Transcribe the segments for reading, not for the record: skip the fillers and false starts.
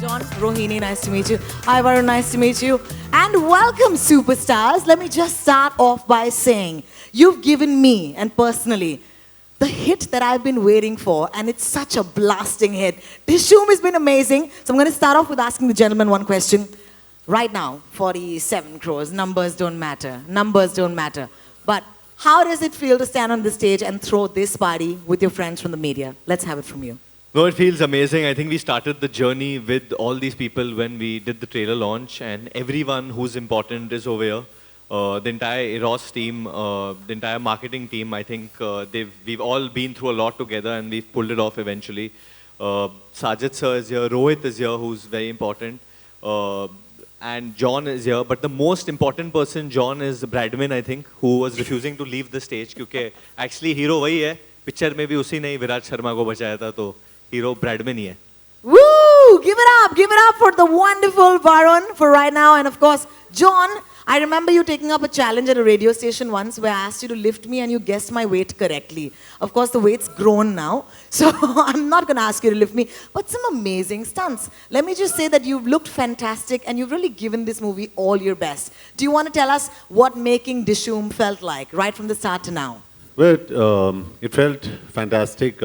John, Rohini, nice to meet you. Hi, Varun, nice to meet you. And welcome, superstars. Let me just start off by saying, you've given me, and personally, the hit that I've been waiting for, and it's such a blasting hit. Dishoom has been amazing. So I'm going to start off with asking the gentleman one question. Right now, 47 crores, numbers don't matter. Numbers don't matter. But how does it feel to stand on the stage and throw this party with your friends from the media? Let's have it from you. No, it feels amazing. I think we started the journey with all these people when we did the trailer launch, and everyone who's important is over here. The entire Eros team, the entire marketing team, I think we've all been through a lot together and we've pulled it off eventually. Sajid sir is here, Rohit is here, who's very important, and John is here. But the most important person, John, is Bradman, I think, who was refusing to leave the stage because actually hero वही है. Picture में भी उसी ने विराट शर्मा को बचाया था, तो hero Bradman ही है. Woo! Give it up for the wonderful Varun for right now. And of course, John, I remember you taking up a challenge at a radio station once where I asked you to lift me and you guessed my weight correctly. Of course, the weight's grown now, so I'm not going to ask you to lift me, but some amazing stunts. Let me just say that you've looked fantastic and you've really given this movie all your best. Do you want to tell us what making Dishoom felt like, right from the start to now? Well, it felt fantastic.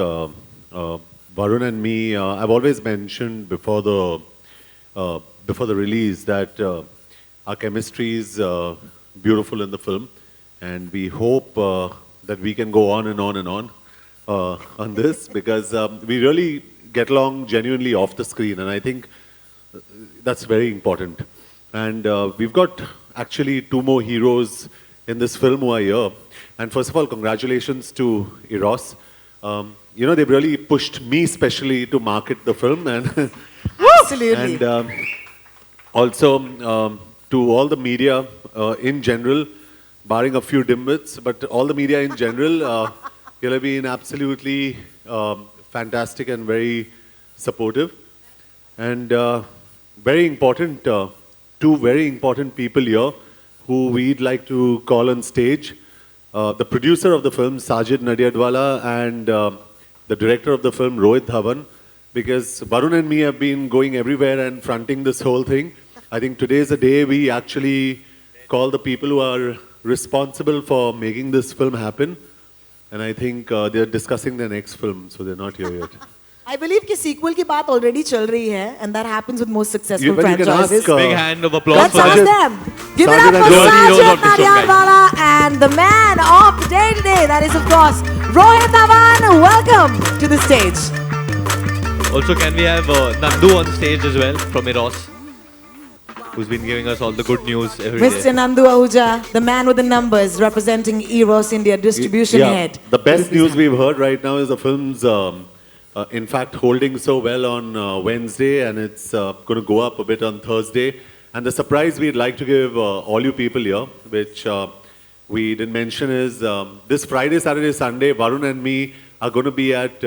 Varun and me, I've always mentioned before the release that our chemistry is beautiful in the film, and we hope that we can go on and on and on this because we really get along genuinely off the screen, and I think that's very important. And we've got actually two more heroes in this film who are here. And first of all, congratulations to Eros. You know, they've really pushed me especially to market the film, and Absolutely. and also to all the media in general, barring a few dimwits, but all the media in general, you have been absolutely fantastic and very supportive. And very important, two very important people here who we'd like to call on stage. The producer of the film, Sajid Nadiadwala, and the director of the film, Rohit Dhawan, because Varun and me have been going everywhere and fronting this whole thing. I think today is the day we actually call the people who are responsible for making this film happen. And I think they're discussing their next film, so they're not here yet. I believe कि sequel की बात already चल रही है, and that happens with most successful You can franchises. ask, Big hand of applause Let's for ask this. them. Give it Sajid up for and Rohit. Heroes Sajid of Dishoom, guys. Nadiadwala and the man of the day today. That is, of course, Rohit Dhawan. Welcome to the stage. Also, can we have Nandu on stage as well from Eros, who's been giving us all the good news every day. Mr. Nandu Ahuja, the man with the numbers, representing Eros India distribution head. The best news we've heard right now is the film's, in fact, holding so well on Wednesday, and it's going to go up a bit on Thursday. And the surprise we'd like to give all you people here, which we didn't mention, is this Friday, Saturday, Sunday, Varun and me are going to be at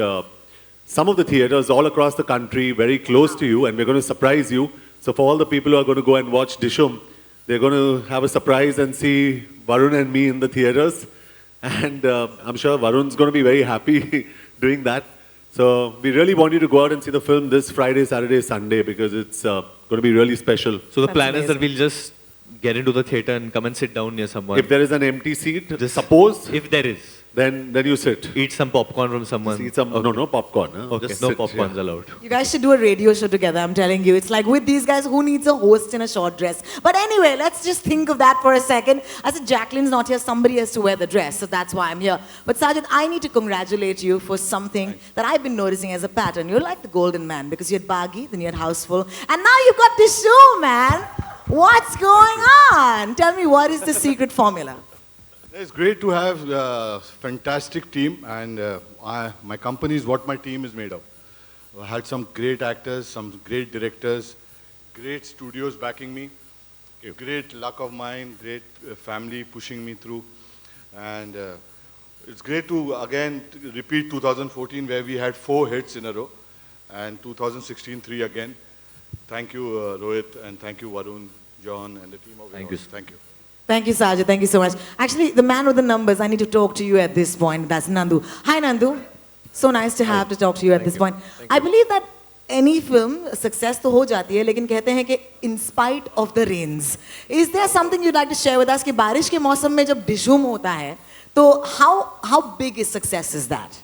some of the theaters all across the country, very close to you, and we're going to surprise you. So for all the people who are going to go and watch Dishoom, they're going to have a surprise and see Varun and me in the theaters. And I'm sure Varun's going to be very happy doing that. So we really want you to go out and see the film this Friday, Saturday, Sunday because it's going to be really special. So the That's plan is that amazing. we'll just get into the theater and come and sit down near someone. If there is an empty seat, Just- suppose, If there is, then you sit. eat some popcorn from someone. Eat some, Okay. no popcorn. Huh? Okay, Just no sit, popcorns yeah. allowed. You guys should do a radio show together, I'm telling you. It's like with these guys, who needs a host in a short dress? But anyway, let's just think of that for a second. I said, Jacqueline's not here, somebody has to wear the dress, so that's why I'm here. But Sajid, I need to congratulate you for something that I've been noticing as a pattern. You're like the golden man because you had Baggy, then you had Houseful, and now you've got this show, man. What's going on? Tell me, what is the secret formula? It's great to have a fantastic team, and my company is what my team is made of. I had some great actors, some great directors, great studios backing me, great luck of mine, great family pushing me through, and it's great to again repeat 2014 where we had 4 hits in a row, and 2016 3 again. Thank you, Rohit, and thank you, Varun, John, and the team of Thank you. Vinod. Thank you. Thank you, Sajid. Thank you so much. Actually, the man with the numbers, I need to talk to you at this point. That's Nandu. Hi, Nandu. So nice to have to talk to you at this point. I believe that any film, success to ho jati hai, lekin kehte hain ki in spite of the rains. Is there something you'd like to share with us कि बारिश के मौसम में जब डिशूम होता है, तो how big is success is that?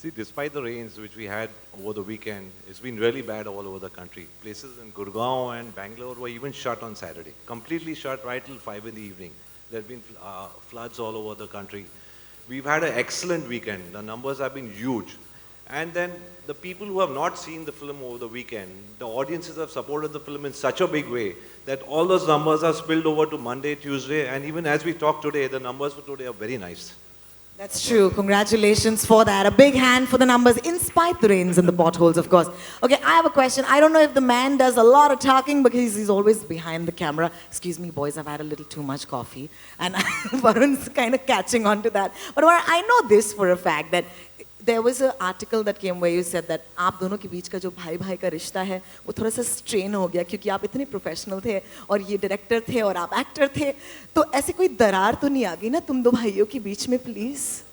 See, despite the rains which we had over the weekend, it's been really bad all over the country. Places in Gurgaon and Bangalore were even shut on Saturday. Completely shut right till 5 in the evening. There have been floods all over the country. We've had an excellent weekend. The numbers have been huge. And then the people who have not seen the film over the weekend, the audiences have supported the film in such a big way that all those numbers are spilled over to Monday, Tuesday, and even as we talk today, the numbers for today are very nice. That's true. Congratulations for that. A big hand for the numbers, in spite the rains and the potholes, of course. Okay, I have a question. I don't know if the man does a lot of talking because he's always behind the camera. Excuse me, boys, I've had a little too much coffee. And Varun's kind of catching on to that. But Varun, I know this for a fact that there was an article that came where you said that आप दोनों के बीच का जो भाई भाई का रिश्ता है वो थोड़ा सा स्ट्रेन हो गया क्योंकि आप इतने प्रोफेशनल थे और ये डायरेक्टर थे और आप एक्टर थे तो ऐसे कोई दरार तो नहीं आ गई ना तुम दो भाइयों के बीच में please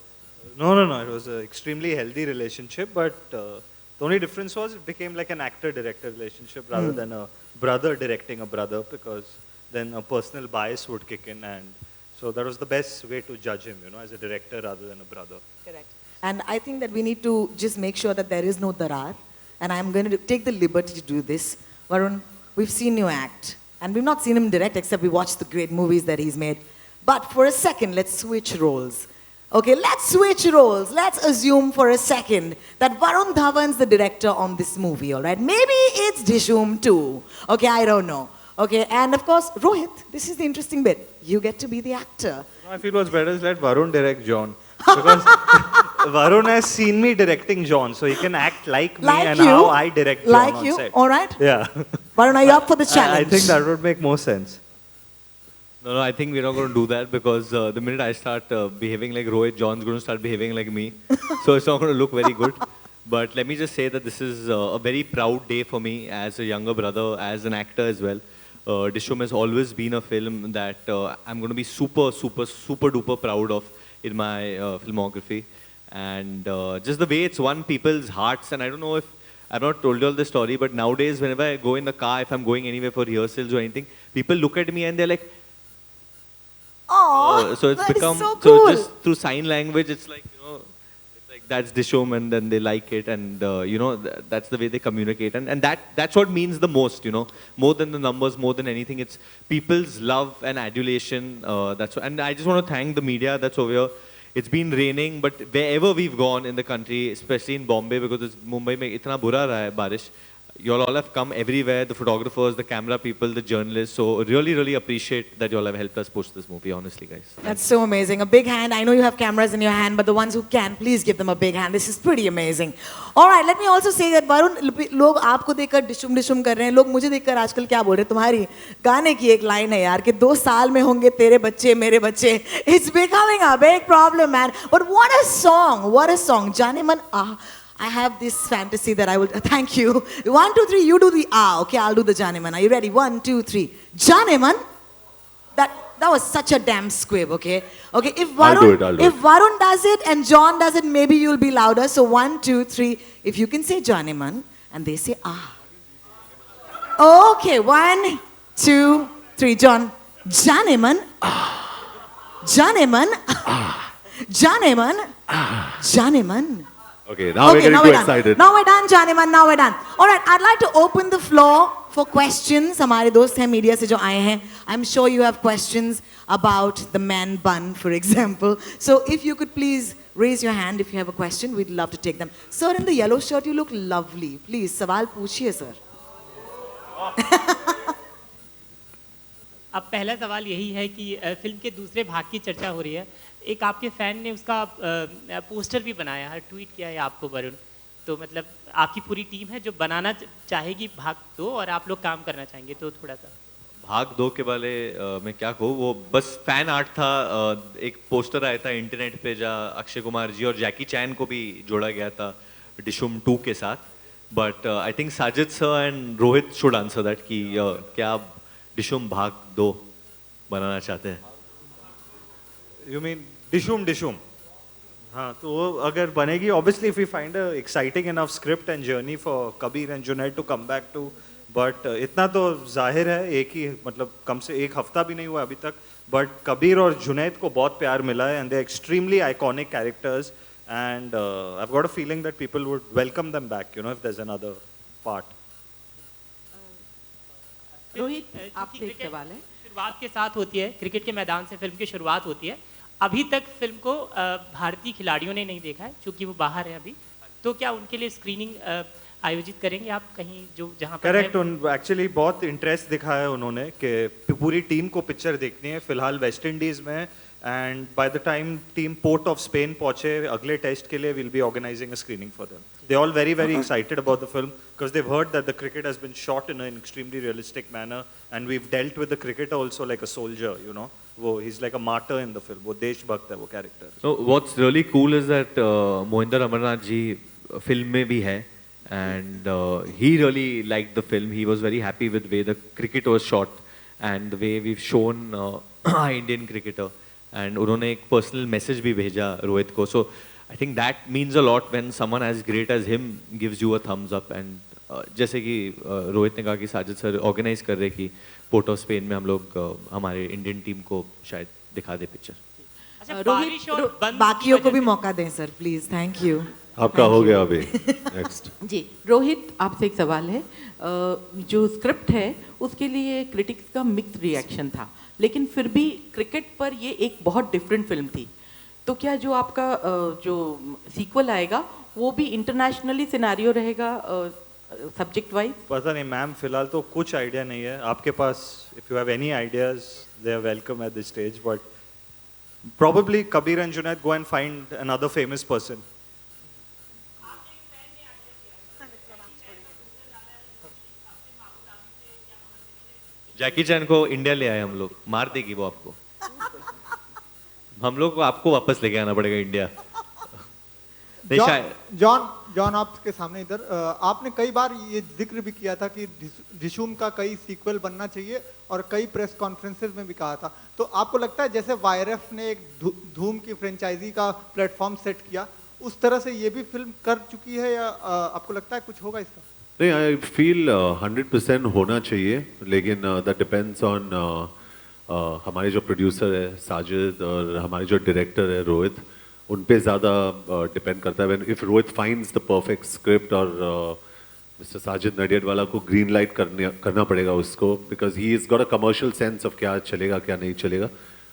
No, no, no. It was an extremely healthy relationship, but the only difference was it became like an actor-director relationship rather than a brother directing a brother, because then a personal bias would kick in, and so that was the best way to judge him, you know, as a director rather than a brother. Correct. And I think that we need to just make sure that there is no darar. And I'm going to take the liberty to do this. Varun, we've seen you act. And we've not seen him direct except we watched the great movies that he's made. But for a second, let's switch roles. Okay, let's switch roles. Let's assume for a second that Varun Dhawan's the director on this movie, all right? Maybe it's Dishoom too. Okay, I don't know. Okay, and of course, Rohit, this is the interesting bit. You get to be the actor. I feel what's better is let Varun direct John. Because Varun has seen me directing John, so he can act like me Like and you. how I direct John Like on you, set. all right? Yeah. Varun, are you up for the I challenge? think that would make more sense. No, I think we're not going to do that because the minute I start behaving like Rohit, John's going to start behaving like me. So it's not going to look very good. But let me just say that this is a very proud day for me as a younger brother, as an actor as well. Dishoom has always been a film that I'm going to be super, super, super duper proud of in my filmography. And just the way it's won people's hearts. And I don't know if I've not told you all this story, but nowadays, whenever I go in the car, if I'm going anywhere for rehearsals or anything, people look at me and they're like, Oh, so it's that is become so cool. just through sign language. It's like it's like that's Dishoom, and then they like it, and that's the way they communicate, and that's what means the most. More than the numbers, more than anything, it's people's love and adulation. And I just want to thank the media that's over here. It's been raining, but wherever we've gone in the country, especially in Bombay, because it's Mumbai mein itna bura raha hai barish. You all have come everywhere, the photographers, the camera people, the journalists. So really, really appreciate that you all have helped us push this movie, honestly, guys. That's so amazing. A big hand. I know you have cameras in your hand, but the ones who can, please give them a big hand. This is pretty amazing. All right, let me also say that Varun, लोग आपको देखकर डिशुम डिशुम कर रहे हैं. लोग मुझे देखकर आजकल क्या बोल रहे हैं? तुम्हारी गाने की एक लाइन है यार कि 2 साल में होंगे तेरे बच्चे मेरे बच्चे. It's becoming a big problem, man. But what a song! What a song! जाने मन I have this fantasy that I will. Thank you. 1, 2, 3. You do the okay, I'll do the Janeman. Are you ready? 1, 2, 3. Janeman. That That was such a damn squib, okay? Okay, if I'll do Varun, it, I'll do if it. Varun does it and John does it, maybe you'll be louder. So 1, 2, 3. If you can say Johnnyman and they say ah. Okay, 1, 2, 3. John, Johnnyman. Johnnyman. Johnnyman. Johnnyman. Okay, now we're getting now too we're done. excited. Now we're done, Johnnyman. Now we're done. All right, I'd like to open the floor for questions. हमारे दोस्त हैं media से जो आए हैं. I'm sure you have questions about the man bun, for example. So if you could please raise your hand if you have a question, we'd love to take them. Sir, in the yellow shirt, you look lovely. Please, सवाल पूछिए, sir. अब पहला सवाल यही है कि film के दूसरे भाग की चर्चा हो रही है. एक आपके फैन ने उसका पोस्टर भी बनाया है, ट्वीट किया है आपको वरुण. तो मतलब आपकी पूरी टीम है जो बनाना चाहेगी भाग 2 और आप लोग काम करना चाहेंगे, तो थोड़ा सा भाग 2 के वाले मैं क्या कहूँ, वो बस फैन आर्ट था. एक पोस्टर आया था इंटरनेट पे जहाँ अक्षय कुमार जी और जैकी चैन को भी जोड़ा गया था डिशुम 2 के साथ. But I think Sajid sir and Rohit should answer that कि क्या आप डिशुम भाग 2 बनाना चाहते हैं. You mean डिशुम? हाँ, तो वो अगर बनेगी, obviously if we find a exciting enough script and journey for Kabir and Junaid to come back to, but इतना तो जाहिर है, एक ही मतलब कम से एक हफ्ता भी नहीं हुआ अभी तक, but कबीर और जुनैद को बहुत प्यार मिला है and they're extremely iconic characters and I've got a feeling that people would welcome them back, you know, if there's another part. Rohit, आपसे एक सवाल है. शुरुआत के साथ होती है, क्रिकेट के मैदान से फिल्म की शुरुआत होती है. अभी तक फिल्म को भारतीय खिलाड़ियों ने नहीं देखा है क्योंकि वो बाहर है अभी. तो क्या उनके लिए स्क्रीनिंग आयोजित करेंगे आप कहीं जो जहाँ पर करेक्ट. एक्चुअली बहुत इंटरेस्ट दिखाया है उन्होंने कि पूरी टीम को पिक्चर देखनी है. फिलहाल वेस्ट इंडीज में and by the time team Port of Spain पहुंचे अगले टेस्ट के लिए will be organising a screening for them. They all very excited about the film because they've heard that the cricket has been shot in an extremely realistic manner and we've dealt with the cricketer also like a soldier, you know. वो he's like a martyr in the film. वो देशभक्त है वो character. So what's really cool is that Mohinder Amarnath ji film में भी है and he really liked the film. He was very happy with the way the cricket was shot and the way we've shown our Indian cricketer. And उन्होंने एक personal message भी भेजा रोहित को. So I think that means a lot when someone as great as him gives you a thumbs up. And जैसे कि रोहित ने कहा कि साजिद सर ऑर्गेनाइज कर रहे कि पोर्ट ऑफ स्पेन में हम लोग हमारे इंडियन टीम को शायद दिखा दे पिक्चर. अच्छा, बारिश और बंद बाकियों को भी मौका दें सर, प्लीज. Thank you. आपका हो गया अभी. नेक्स्ट. जी रोहित, आपसे एक सवाल है. जो स्क्रिप्ट है उसके लिए क्रिटिक्स का मिक्स रिएक्शन था, लेकिन फिर भी क्रिकेट पर ये एक बहुत डिफरेंट फिल्म थी. तो क्या जो आपका जो सीक्वल आएगा वो भी इंटरनेशनली सिनेरियो रहेगा सब्जेक्ट वाइज? पता नहीं मैम, फिलहाल तो कुछ आइडिया नहीं है. आपके पास if you have any ideas they are welcome at this stage, but probably Kabir and Junaid go and find another famous person. जैकी चैन को इंडिया ले आए हम लोग, मार देगी वो आपको. हम लोग को आपको वापस लेके आना पड़ेगा इंडिया. नहीं शायद जॉन आपके सामने इधर आपने कई बार ये जिक्र भी किया था कि डिशूम का कई सीक्वल बनना चाहिए और कई प्रेस कॉन्फ्रेंसेस में भी कहा था. तो आपको लगता है जैसे वायरएफ ने एक धूम की फ्रेंचाइजी का प्लेटफॉर्म सेट किया, उस तरह से ये भी फिल्म कर चुकी है या आपको लगता है कुछ होगा इसका? नहीं, आई फील 100% होना चाहिए, लेकिन दैट डिपेंड्स ऑन हमारे जो प्रोड्यूसर है साजिद और हमारे जो डायरेक्टर है रोहित, उन पे ज़्यादा डिपेंड करता है. If Rohit finds the perfect script और मिस्टर साजिद नडियाडवाला को ग्रीन लाइट करना पड़ेगा उसको, because he is got a commercial sense of क्या चलेगा क्या नहीं चलेगा.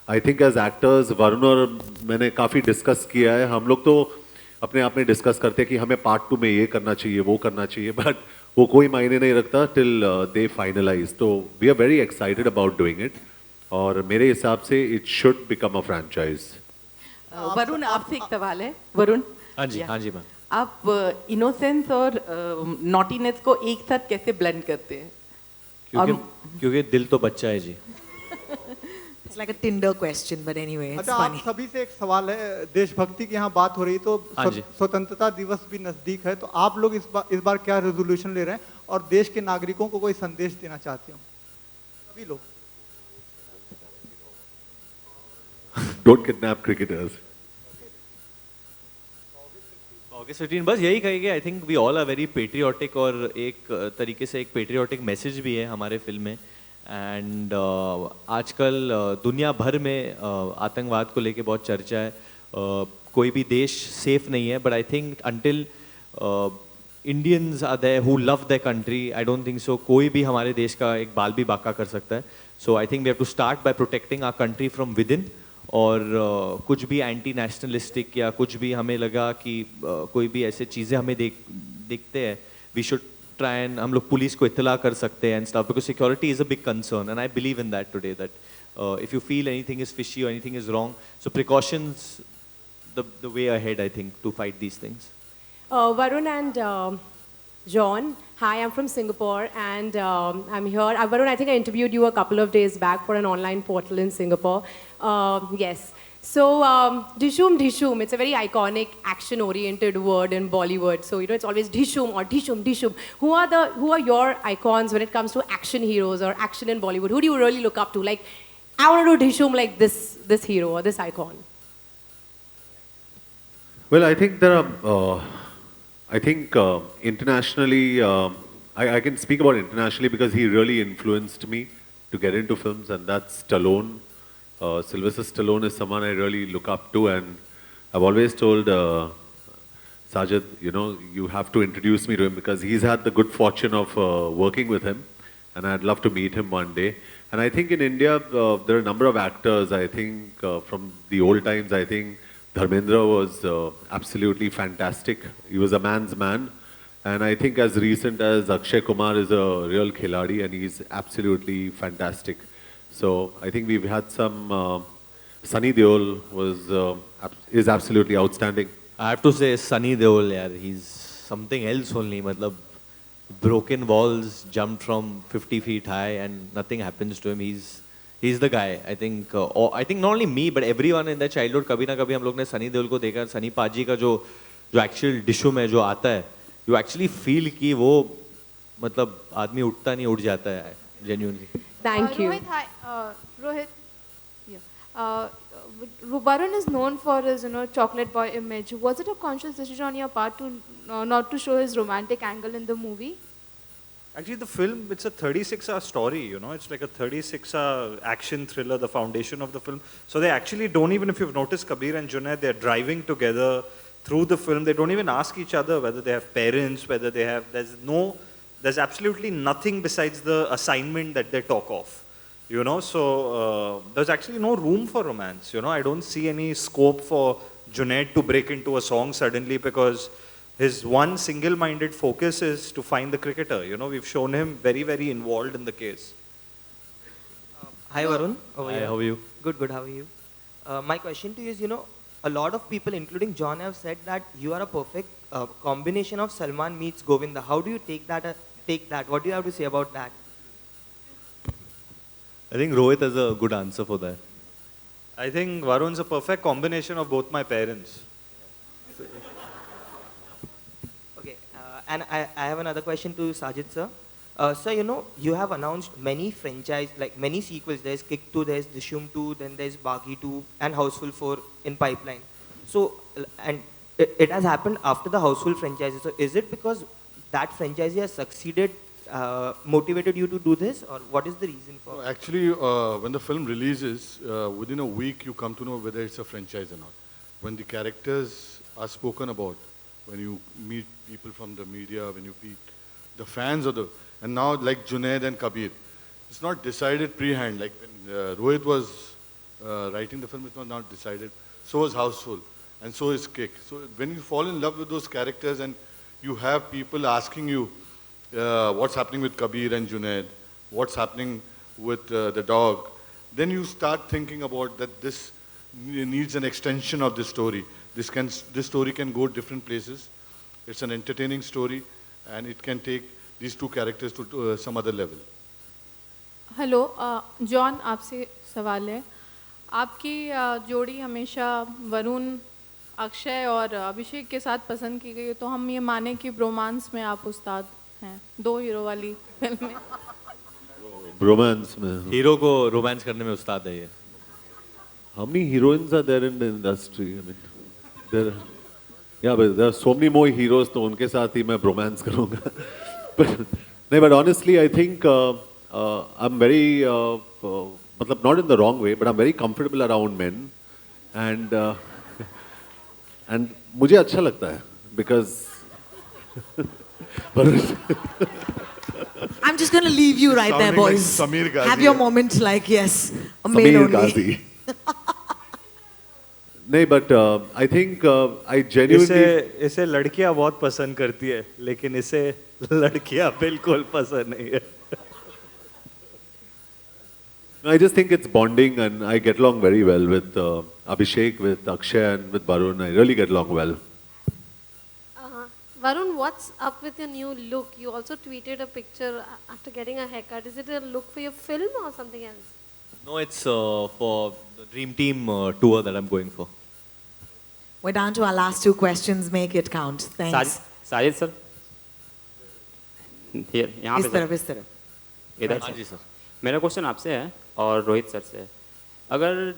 I think as actors Varun और मैंने काफ़ी डिस्कस किया है. हम लोग तो अपने आप में डिस्कस करते हैं कि हमें पार्ट 2 में ये करना चाहिए वो करना चाहिए, बट वो कोई मायने नहीं रखता टिल दे फाइनलाइज. तो we are very excited about doing it और मेरे हिसाब से it should become a franchise. Varun, आपसे एक सवाल है. वरुण, हाँ जी मैम. आप इनोसेंस और नॉटीनेस को एक साथ कैसे ब्लेंड करते हैं? क्योंकि दिल तो बच्चा है जी. It's like a Tinder question, but anyway, it's अच्छा, funny. आप सभी से एक सवाल है. देशभक्ति की यहाँ बात हो रही, तो हाँ जी. स्वतंत्रता दिवस भी नजदीक है, तो आप लोग इस बार क्या रेजोल्यूशन ले रहे हैं और देश के नागरिकों को कोई संदेश देना चाहते हो? सभी लोग don't kidnap cricketers. August 15 बस यही कहेंगे. I think we all are very patriotic और एक तरीके से एक पेट्रियाटिक मैसेज भी है हमारे फिल्म में. एंड आजकल दुनिया भर में आतंकवाद को लेके बहुत चर्चा है. कोई भी देश सेफ नहीं है. But I think until Indians are there who love their country, I don't think so कोई भी हमारे देश का एक बाल भी बाका कर सकता है. So I think we have to start by protecting our country from within. और कुछ भी एंटी नेशनलिस्टिक या कुछ भी हमें लगा कि कोई भी ऐसे चीज़ें हमें दिखते हैं, वी शुड ट्राई एंड हम लोग पुलिस को इत्तला कर सकते हैं and stuff, because security is a big concern and I believe in that today, that if you feel anything is fishy और anything is wrong, so precautions the way ahead, I think, to fight these things. Varun and John, hi, I'm from Singapore and I'm here. Varun, I think I interviewed you a couple of days back for an online portal in Singapore. Yes. So, Dhishoom, Dhishoom, it's a very iconic action-oriented word in Bollywood. So, you know, it's always Dhishoom or Dhishoom, Dhishoom. Who are your icons when it comes to action heroes or action in Bollywood? Who do you really look up to? Like, I want to do Dhishoom like this hero or this icon. Well, I think there are, internationally, I can speak about internationally because he really influenced me to get into films, and that's Stallone. Sylvester Stallone is someone I really look up to, and I've always told Sajid, you know, you have to introduce me to him because he's had the good fortune of working with him, and I'd love to meet him one day. And I think in India, there are a number of actors, I think, from the old times, I think, Dharmendra was absolutely fantastic. He was a man's man. And I think as recent as Akshay Kumar is a real khiladi and he's absolutely fantastic. So I think we've had some, Sunny Deol is absolutely outstanding. I have to say Sunny Deol, yaar, he's something else only. Matlab, broken walls, jumped from 50 feet high and nothing happens to him. He's the guy. I think not only me but everyone in their childhood, कभी ना कभी हम लोग ने सनी देओल को देखा. सनी पाजी का जो एक्चुअल डिशुम है जो आता है, यू एक्चुअली फील कि वो मतलब आदमी उठता नहीं उठ जाता है genuinely. Thank you. Rohit, hi. Rohit, yeah. Varun is known for his, chocolate boy image. Was it a conscious decision on your part to not to show his romantic angle in the movie? Actually, the film, it's a 36-hour story, you know. It's like a 36-hour action thriller, the foundation of the film. So they actually don't even, if you've noticed Kabir and Junaid, they're driving together through the film. They don't even ask each other whether they have parents, whether they have, there's absolutely nothing besides the assignment that they talk of, you know. So there's actually no room for romance, you know. I don't see any scope for Junaid to break into a song suddenly because his one single-minded focus is to find the cricketer. You know, we've shown him very, very involved in the case. Hi Varun. Hi, how are you? Good, good. How are you? My question to you is, you know, a lot of people, including John, have said that you are a perfect combination of Salman meets Govinda. How do you take that? What do you have to say about that? I think Rohit has a good answer for that. I think Varun's a perfect combination of both my parents. Okay, and I have another question to Sajid sir. Sir, you know, you have announced many franchise, like many sequels. There's Kick 2, there's Dhishoom 2, then there's Baghi 2 and Houseful 4 in pipeline. So, and it has happened after the Houseful franchise. So is it because that franchise has succeeded, motivated you to do this, or what is the reason for? Actually, when the film releases, within a week you come to know whether it's a franchise or not. When the characters are spoken about, when you meet people from the media, when you meet the fans of the, and now like Junaid and Kabir, it's not decided pre-hand. Like when Rohit was writing the film, it was not decided. So was Houseful, and so is Kick. So when you fall in love with those characters and you have people asking you what's happening with Kabir and Junaid, what's happening with the dog, then you start thinking about that this needs an extension of this story. This story can go different places. It's an entertaining story, and it can take these two characters to some other level. Hello John, आपसे सवाल है. आपकी जोड़ी हमेशा वरुण, अक्षय और अभिषेक के साथ पसंद की गई, तो हम ये माने कि ब्रोमांस में आप उस्ताद हैं, दो हीरो वाली फिल्म में. ब्रोमांस में हीरो को रोमांस करने में उस्ताद है ये. How many heroines are there in the industry? I mean, there. Yeah, but there are so many more heroes. तो उनके साथ ही मैं bromance करूँगा. But honestly, I think I'm very, मतलब not in the wrong way, but I'm very comfortable around men, and मुझे अच्छा लगता है because. I'm just going to leave you right there, Sounding like boys. Samir Ghazi. Have your moment like, yes, a male Samir only. Ghazi. नहीं, but I think I genuinely. इसे लड़कियां बहुत पसंद करती है, लेकिन इसे लड़कियां बिल्कुल पसंद नहीं है. I just think it's bonding, and I get along very well with Abhishek, with Akshay, and with Varun. I really get along well. Varun, what's up with your new look? You also tweeted a picture after getting a haircut. Is it a look for your film or something else? No, it's for the Dream Team tour that I'm going for. We're down to our last two questions. Make it count. Thanks. Sajid sir, यहाँ पे इस तरफ. इधर हाँ जी sir. मेरा question आपसे है और रोहित सर से है. अगर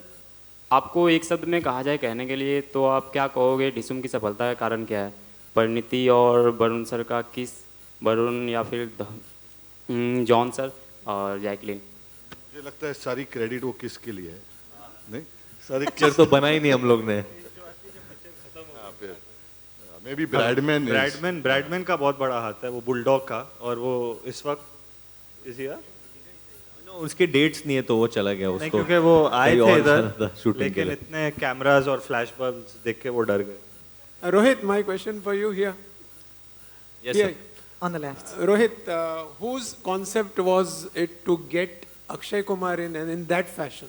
आपको एक शब्द में कहा जाए कहने के लिए, तो आप क्या कहोगे? डिसूम की सफलता का कारण क्या है? परिणीति और वरुण सर का किस, वरुण या फिर जॉन सर और जैकलिन? मुझे लगता है सारी क्रेडिट वो किसके लिए है, नहीं? सारी पिक्चर तो बना ही नहीं हम लोग ने. मे बी ब्रैडमैन का बहुत बड़ा हाथ है, वो बुलडॉग का, और वो इस वक्त उसके डेट्स नहीं है तो वो चला गया उसको. क्योंकि वो आए थे इधर, शूटिंग के लेकिन लिए. इतने कैमरास और फ्लैश बल्ब्स देख के वो डर गए. Rohit, my question for you here. Yes, here. sir. On the left. Rohit, whose concept was it to get Akshay Kumar in that fashion?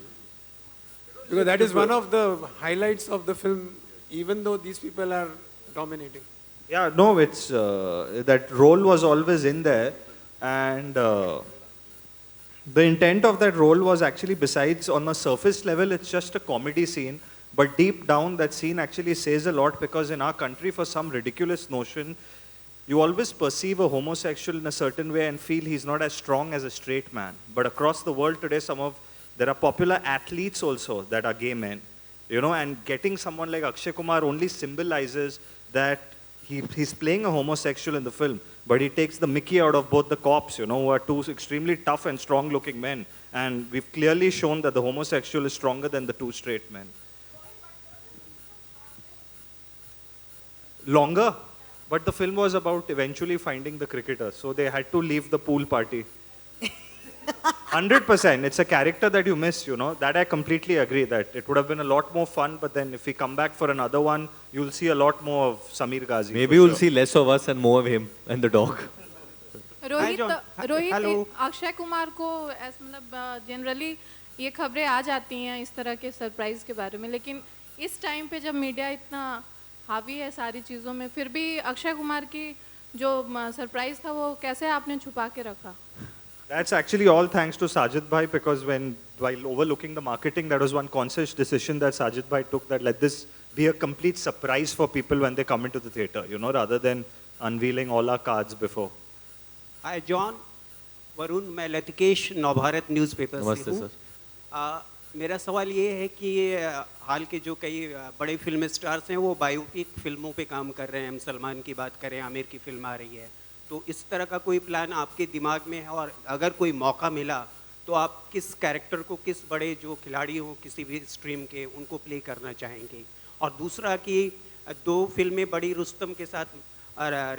Because that is one of the highlights of the film, even though these people are dominating. Yeah, no, it's that role was always in there, and the intent of that role was actually, besides on a surface level, it's just a comedy scene, but deep down that scene actually says a lot, because in our country, for some ridiculous notion, you always perceive a homosexual in a certain way and feel he's not as strong as a straight man. But across the world today, there are popular athletes also that are gay men, you know, and getting someone like Akshay Kumar only symbolizes that he's playing a homosexual in the film, but he takes the mickey out of both the cops, you know, who are two extremely tough and strong looking men. And we've clearly shown that the homosexual is stronger than the two straight men. Longer, but the film was about eventually finding the cricketer, so they had to leave the pool party. 100%, it's a character that you miss, you know, that I completely agree, that it would have been a lot more fun, but then if we come back for another one, you'll see a lot more of Samir Ghazi. Maybe you'll see less of us and more of him and the dog. Rohit, Akshay Kumar को मतलब generally ये खबरें आ जाती हैं इस तरह के surprise के बारे में, लेकिन इस टाइम पे जब मीडिया इतना हावी है सारी चीज़ों में, फिर भी अक्षय कुमार की जो सरप्राइज था वो कैसे आपने छुपा के रखा? That's actually all thanks to Sajid Bhai, because while overlooking the marketing, that was one conscious decision that Sajid Bhai took, that let this be a complete surprise for people when they come into the theater, you know, rather than unveiling all our cards before. Hi John, Varun, मैं लतिकेश Navbharat newspaper से हूँ. मेरा सवाल ये है कि हाल के जो कई बड़े फिल्म स्टार्स हैं वो बायोपिक फिल्मों पे काम कर रहे हैं. हम सलमान की बात करें, आमिर की फिल्म आ रही है, तो इस तरह का कोई प्लान आपके दिमाग में है? और अगर कोई मौका मिला तो आप किस कैरेक्टर को, किस बड़े जो खिलाड़ी हों किसी भी स्ट्रीम के, उनको प्ले करना चाहेंगे? और दूसरा कि 2 फिल्में बड़ी रुस्तम के साथ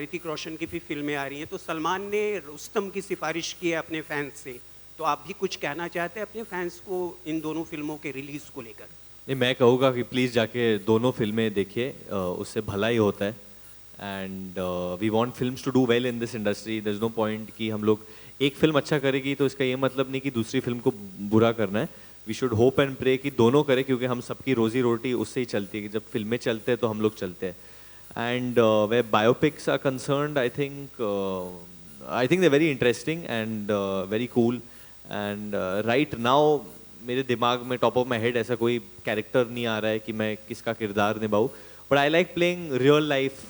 ऋतिक रोशन की भी फिल्में आ रही हैं, तो सलमान ने रुस्तम की सिफारिश की है अपने फैंस से, तो आप भी कुछ कहना चाहते हैं अपने फैंस को इन दोनों फिल्मों के रिलीज को लेकर? नहीं, मैं कहूँगा कि प्लीज़ जाके दोनों फिल्में देखिए, उससे भला ही होता है. And we want films to do well in this industry. There is no point कि हम लोग एक फिल्म अच्छा करेगी तो इसका ये मतलब नहीं कि दूसरी फिल्म को बुरा करना है. We should hope and pray कि दोनों करें, क्योंकि हम सबकी रोजी रोटी उससे ही चलती है कि जब फिल्में चलते हैं तो हम लोग चलते हैं. And way biopics are concerned, I think they very interesting and very cool. And right now मेरे दिमाग में टॉप ऑफ माई हेड ऐसा कोई कैरेक्टर नहीं आ रहा है कि मैं किसका किरदार निभाऊँ. But I like playing real life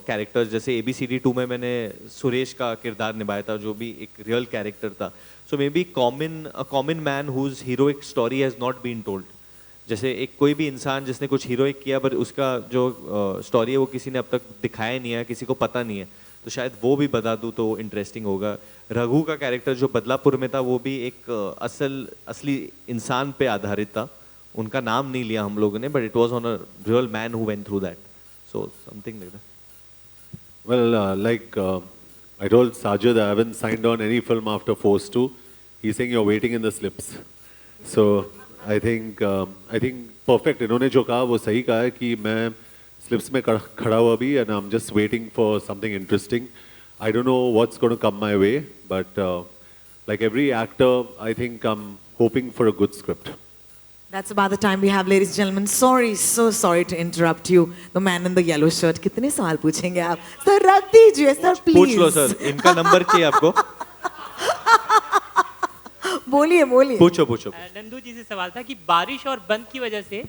characters. जैसे ABCD 2 में मैंने सुरेश का किरदार निभाया था, जो भी एक रियल कैरेक्टर था. So maybe common man whose heroic story has not been told. जैसे एक कोई भी इंसान जिसने कुछ हीरोइक किया पर उसका जो स्टोरी है वो किसी ने अब तक दिखाया नहीं है, किसी को पता नहीं है, तो शायद वो भी बता दूँ तो इंटरेस्टिंग होगा। रघु का कैरेक्टर जो बदलापुर में था वो भी एक असली इंसान पे आधारित था। उनका नाम नहीं लिया हम लोगों ने, but it was on a real man who went through that, so something like that. Well, I told Sajid I haven't signed on any film after Force 2. He's saying you're waiting in the slips. So I think perfect. इन्होंने जो कहा वो सही कहा है कि मैं slips में खड़ा हुआ भी and I'm just waiting for something interesting. I don't know what's going to come my way, but like every actor, I think I'm hoping for a good script. That's about the time we have, ladies and gentlemen. Sorry, so sorry to interrupt you. The man in the yellow shirt. कितने सवाल पूछेंगे आप? Sir, रख दीजिए, sir, please. पूछ लो sir, इनका number चाहिए आपको? बोलिए बोलिए। पूछो। नंदू जी से सवाल था कि बारिश और बंद की वजह से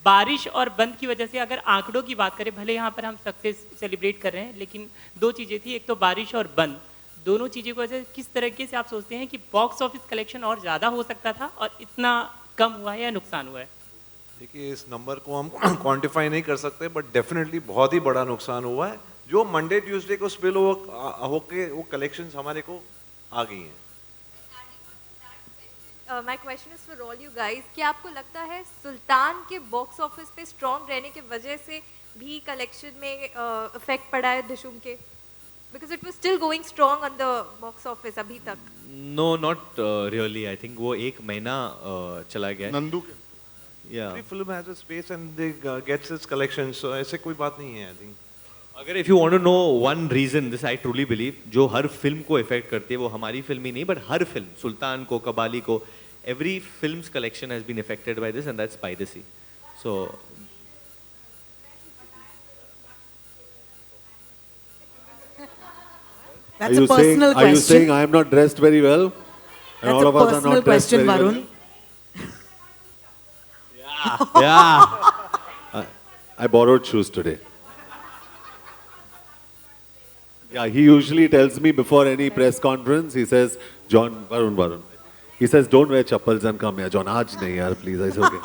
बारिश और बंद की वजह से अगर आंकड़ों की बात करें, भले यहाँ पर हम सक्सेस सेलिब्रेट कर रहे हैं, लेकिन दो चीज़ें थी, एक तो बारिश और बंद, दोनों चीज़ों की वजह से किस तरीके से आप सोचते हैं कि बॉक्स ऑफिस कलेक्शन और ज़्यादा हो सकता था और इतना कम हुआ है या नुकसान हुआ है? देखिए, इस नंबर को हम क्वांटिफाई नहीं कर सकते, बट डेफिनेटली बहुत ही बड़ा नुकसान हुआ है। जो मंडे ट्यूसडे को स्पिल होके वो कलेक्शंस हमारे को आ गई हैं। My question is for all you guys. क्या आपको लगता है सुल्तान के बॉक्स ऑफिस पे स्ट्रॉन्ग रहने की वजह से भी कलेक्शन में इफेक्ट पड़ा है दिशुम के? Because it was still going strong on the box office अभी तक. No, not really. I think वो एक महीना चला गया। नंदू के? Yeah. Every film has a space and they gets its collection, so ऐसे कोई बात नहीं है, I think. अगर if you want to know one reason, this I truly believe, जो हर फिल्म को इफेक्ट करती है वो हमारी फिल्म ही नहीं, बट हर फिल्म, सुल्तान को, कबाली को, every film's collection has been affected by this, and that's piracy. So That's a personal question. Are you saying I am not dressed very well? And That's all a of us are personal not dressed question, very Varun. well? Yeah. I borrowed shoes today. Yeah, he usually tells me before any press conference, he says, John, Varun. He says, don't wear chappals and come here. John, aaj nahi yaar, please. I say, okay.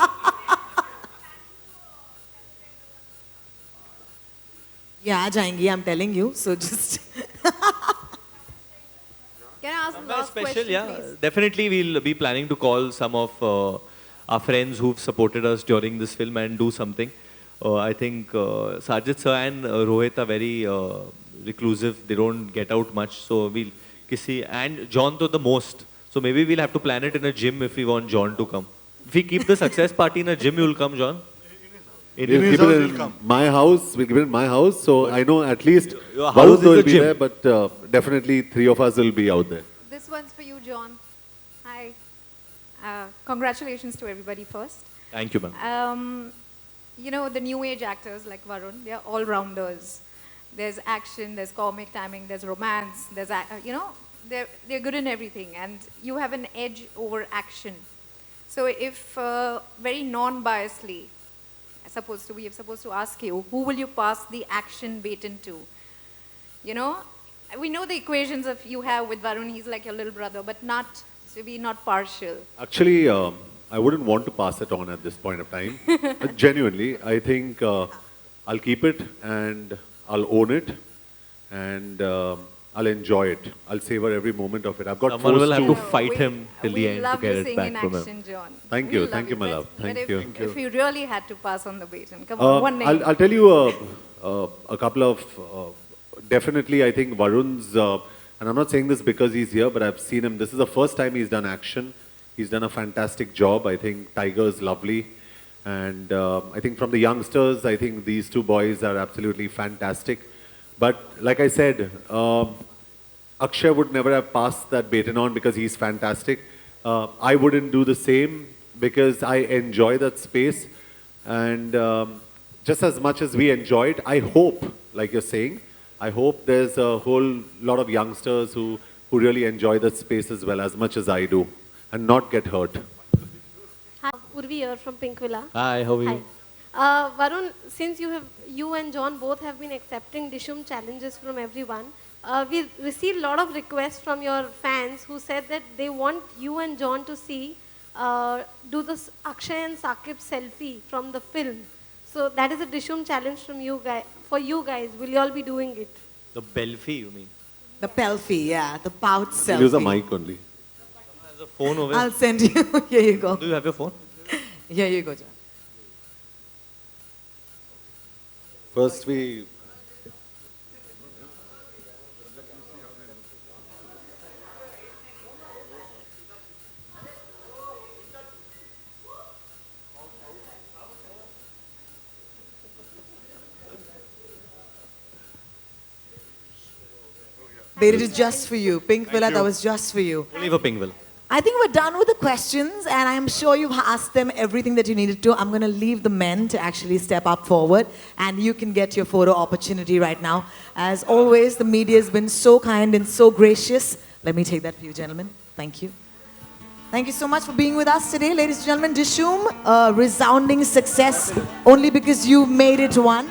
Yeah, आ जाएंगी, I'm telling you. So just. Can I ask the last special, question, yeah. please? Definitely, we'll be planning to call some of our friends who've supported us during this film and do something. I think Sajid sir and Rohit are very reclusive. They don't get out much. So we'll and John to the most. So maybe we'll have to plan it in a gym if we want John to come. If we keep the success party in a gym, you'll come, John? We'll keep it in my house. We'll keep it in my house. So I know at least your house Varun will is the be gym. there, but definitely 3 of us will be out there. This one's for you, John. Hi. Congratulations to everybody first. Thank you, ma'am. You know, the new age actors like Varun, they're all-rounders. There's action, there's comic timing, there's romance, there's, they're good in everything. And you have an edge over action. So if very non-biasly, we are supposed to ask you, who will you pass the action baton to? You know, we know the equations of you have with Varun, he's like your little brother, but not, so be not partial. Actually, I wouldn't want to pass it on at this point of time. But genuinely, I think I'll keep it and I'll own it and I'll enjoy it. I'll savor every moment of it. I've got Someone will have to forced fight him till the end to love get you it seeing back in from action, him. John. Thank We you, love thank you, my love. But Thank if, you. if you really had to pass on the baton, come on, one name. I'll tell you a couple of, definitely I think Varun's, and I'm not saying this because he's here, but I've seen him. This is the first time he's done action. He's done a fantastic job. I think Tiger is lovely. And I think from the youngsters, I think these two boys are absolutely fantastic. But like I said, Akshay would never have passed that baton on because he's fantastic. I wouldn't do the same because I enjoy that space. And just as much as we enjoy it, I hope, like you're saying, I hope there's a whole lot of youngsters who really enjoy that space as well, as much as I do, and not get hurt. Hi, Urvi here from Pink Villa. Hi, how are you? Varun, since you and John both have been accepting Dishum challenges from everyone, we received a lot of requests from your fans who said that they want you and John to see do this Akshay and Saqib selfie from the film. So that is a Dishoom challenge from you guys. For you guys, will you all be doing it? The Belfi, you mean? The pelfie, yeah, the pout selfie. Use a mic only. There's a phone over I'll send you. Here you go. Do you have your phone? Here you go, John. First we... They did it just for you. Pink Villa, that was just for you. Only for Pinkville. I think we're done with the questions, and I'm sure you've asked them everything that you needed to. I'm going to leave the men to actually step up forward, and you can get your photo opportunity right now. As always, the media has been so kind and so gracious. Let me take that for you, gentlemen. Thank you. Thank you so much for being with us today, ladies and gentlemen. Dishoom, a resounding success only because you made it one.